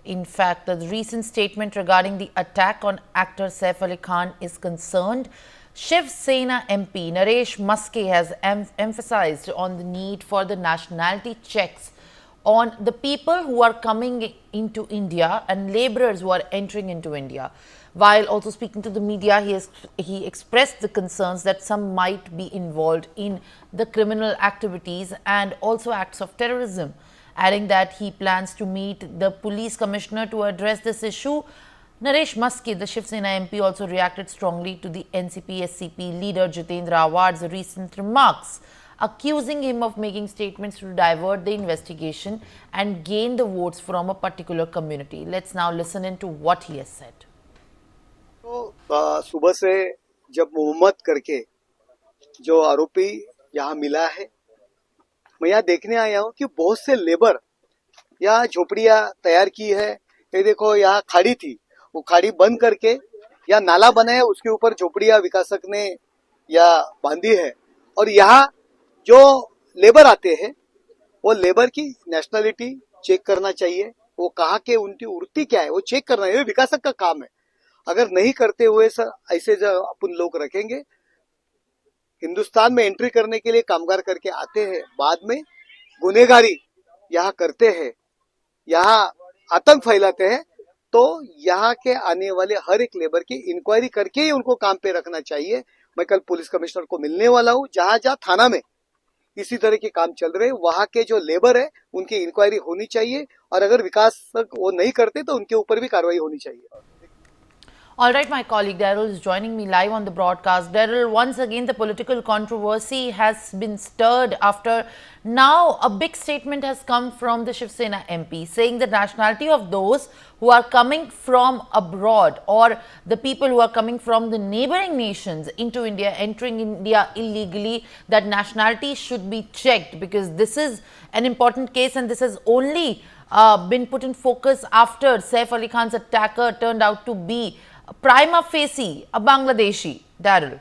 in fact, the recent statement regarding the attack on actor Saif Ali Khan is concerned. Shiv Sena MP Naresh Maske has emphasized on the need for the nationality checks on the people who are coming into India and laborers who are entering into India. While also speaking to the media, he expressed the concerns that some might be involved in the criminal activities and also acts of terrorism, adding that he plans to meet the police commissioner to address this issue. Naresh Maske, the Shiv Sena MP, also reacted strongly to the NCP-SCP leader Jitendra Awad's recent remarks, accusing him of making statements to divert the investigation and gain the votes from a particular community. Let's now listen into what he has said. तो सुबह से जब मोहम्मद करके जो आरोपी यहाँ मिला है, मैं यहाँ देखने आया हूँ कि बहुत से लेबर यहाँ झोपड़ियाँ तैयार की है। ये देखो, यहाँ खाड़ी थी, वो खाड़ी बंद करके यहाँ नाला बनाया, उसके ऊपर झोपड़ियाँ विकासक ने या बांधी है। और यहाँ जो लेबर आते हैं, वो लेबर की नेशनलिटी चेक करना चाहिए, वो कहाँ के, उनकी वृत्ति क्या है, वो चेक करना है। ये विकासक का काम है। अगर नहीं करते हुए सर ऐसे जो अपन लोग रखेंगे, हिंदुस्तान में एंट्री करने के लिए कामगार करके आते हैं, बाद में गुनेगारी यहाँ करते हैं, यहाँ आतंक फैलाते हैं, तो यहाँ के आने वाले हर एक लेबर की इंक्वायरी करके ही उनको काम पे रखना चाहिए। मैं कल पुलिस कमिश्नर को मिलने वाला हूँ। जहां जहां थाना में इसी तरह के काम चल रहे हैं, वहां के जो लेबर है उनकी इंक्वायरी होनी चाहिए, और अगर विकासक वो नहीं करते तो उनके ऊपर भी कार्रवाई होनी चाहिए। All right, my colleague Daryl is joining me live on the broadcast. Daryl, once again, the political controversy has been stirred after now a big statement has come from the Shiv Sena MP saying the nationality of those who are coming from abroad or the people who are coming from the neighboring nations into India, entering India illegally, that nationality should be checked because this is an important case and this has only been put in focus after Saif Ali Khan's attacker turned out to be prima facie a Bangladeshi. Daryl.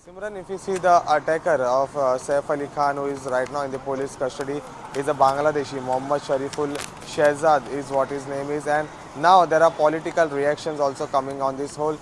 Simran, if you see the attacker of Saif Ali Khan, who is right now in the police custody, is a Bangladeshi. Mohammad Shariful Shehzad is what his name is, and now there are political reactions also coming on this whole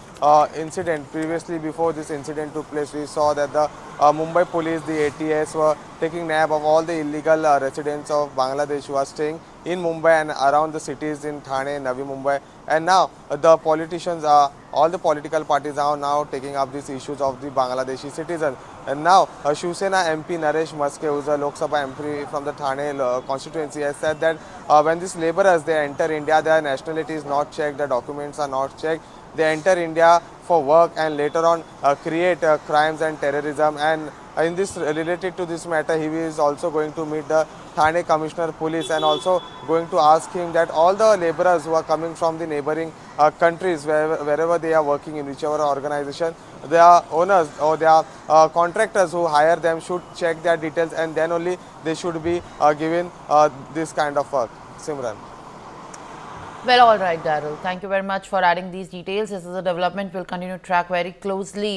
incident. Previously, before this incident took place, we saw that the Mumbai police, the ATS, were taking nab of all the illegal residents of Bangladesh who are staying in Mumbai and around the cities in Thane, Navi Mumbai. And now the politicians, all the political parties are now taking up these issues of the Bangladeshi citizens. And now Shiv Sena MP Naresh Maske, who is a Lok Sabha MP from the Thane constituency, has said that when these laborers, they enter India, their nationality is not checked, their documents are not checked. They enter India for work and later on create crimes and terrorism. And in this, related to this matter, he is also going to meet the Thane Commissioner Police and also going to ask him that all the laborers who are coming from the neighboring countries, wherever they are working in whichever organization, their owners or their contractors who hire them should check their details, and then only they should be given this kind of work. Simran. Well, all right, Daryl. Thank you very much for adding these details. This is a development we'll continue to track very closely.